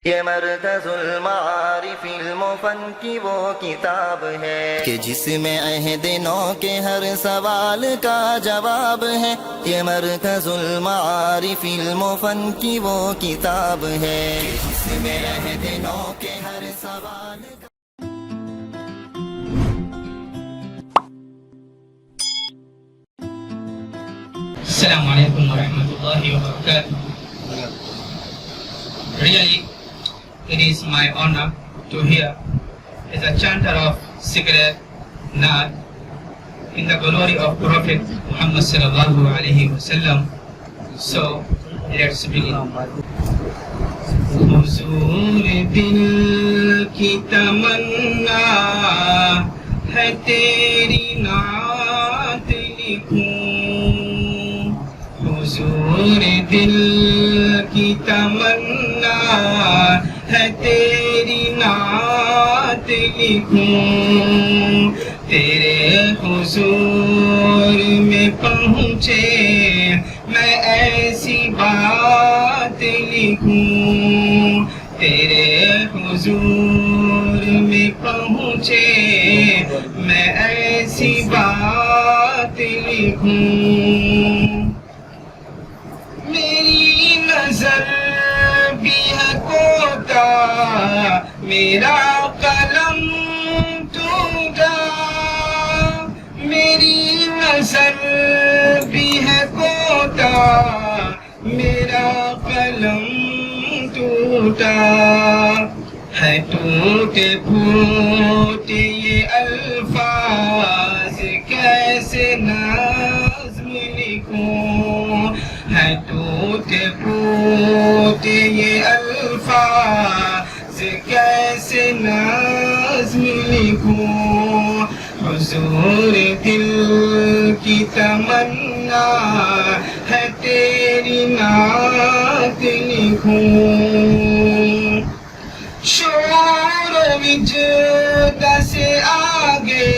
یہ مرکز المعارف المفن کی وہ کتاب ہے کہ جس میں عہد نو کے ہر سوال کا جواب ہے. یہ مرکز المعارف المفن کی وہ کتاب ہے کہ جس میں عہد نو کے ہر سوال کا. السلام علیکم ورحمۃ اللہ وبرکاتہ. Really, it is my honor to hear as a chanter of secular Naat in the glory of Prophet Muhammad sallallahu alaihi wasallam. So let's begin. حضور دل کی تمنا ہے تیری نعت لکھوں. حضور دل کی تمنا ہے تیری نعت لکھوں. تیرے حضور میں پہنچے میں ایسی بات لکھوں. تیرے حضور میں پہنچے میں ایسی بات لکھوں. میری نظر بھی ہے کوتا میرا قلم ٹوٹا. میری نظر بھی ہے کوتا میرا قلم ٹوٹا. ہے ٹوٹے پھوٹے یہ الفاظ کیسے نظم لکھوں. ہے ٹوٹے پھوٹے یہ الفاظ کیسے نظم لکھوں. حضور دل کی تمنا ہے تیری نعت لکھوں. شعور و وجد سے آگے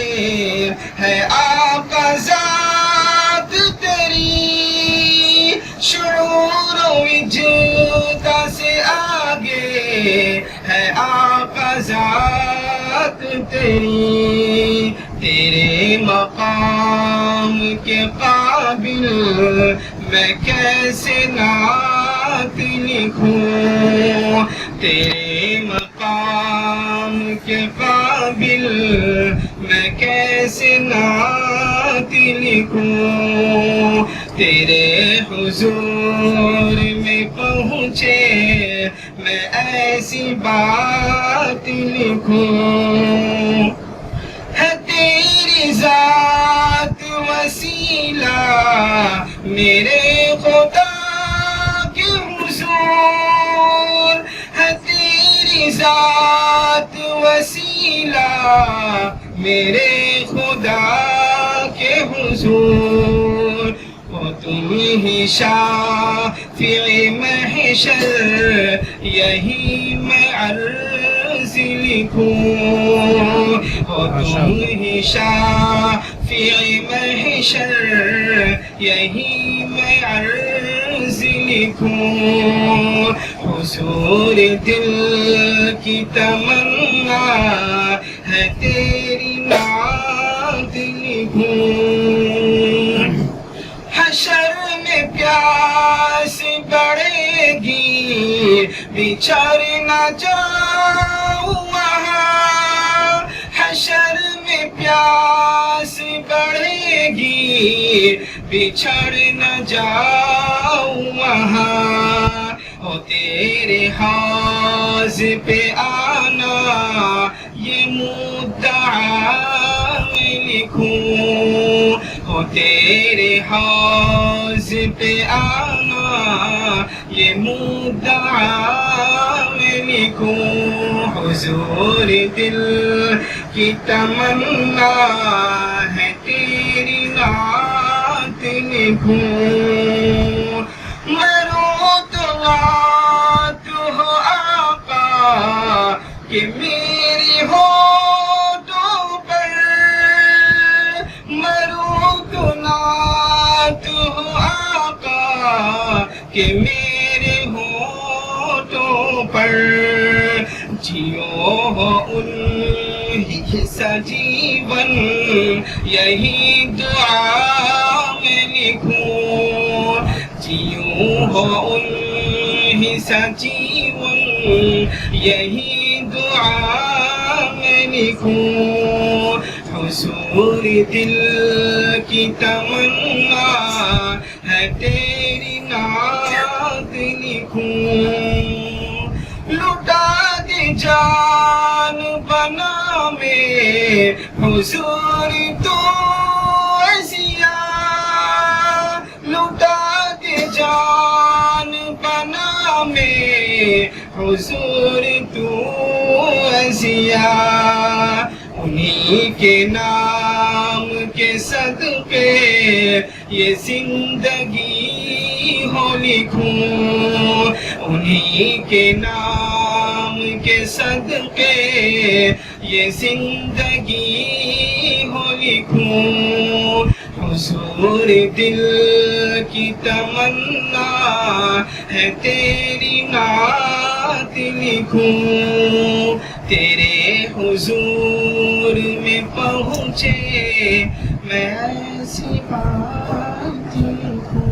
ہے آقا ذات تیری. شعور و وجد سے آگے ہے آقا ذات تیری. تیرے مقام کے قابل میں کیسے نعت لکھوں. تیرے مقام کے قابل میں کیسے نعت لکھوں. تیرے حضور میں پہنچے میں ایسی بات لکھوں. ہے تیری ذات وسیلہ میرے خدا کے حضور. ہے تیری ذات وسیلہ میرے خدا کے حضور. تم ہی شافع محشر یہی میں عرض لکھوں. تم ہی شافع محشر یہی میں عرض لکھوں. حضور دل کی تمنا ہے تیری نعت لکھوں. حشر میں پیاس بڑھے گی بچھڑ نہ جاؤں وہاں. حشر میں پیاس بڑھے گی بچھڑ نہ جاؤں وہاں. او تیرے حوض پہ آنا یہ مدعا میں لکھوں. او تیرے حوض پہ آنا یہ مدعا میں لکھوں. حضور دل کی تمنا ہے تیری نعت لکھوں. مرو تو نعت ہو آقا کہ میری ہونٹوں پر. مرو تو نعت ہو آقا کہ میرے ہونٹوں پر. جیو ہو انہی سا جیون یہی دعا میں لکھوں جیو ہو انہی سا جیون یہی دعا میں لکھوں حضور دل کی تمنا ہے تیری نعت لکھوں لٹا دے جان بنا میں حضور تو عزیاں لٹا دے جان بنا میں حضور تو عزیاں انہی کے نام کے صدقے یہ زندگی ہو لکھوں انہی کے نام کے صدقے یہ زندگی ہو لکھوں حضور دل کی تمنا ہے تیری نعت لکھوں تیرے حضور میں پہنچے میں ایسی بات لکھوں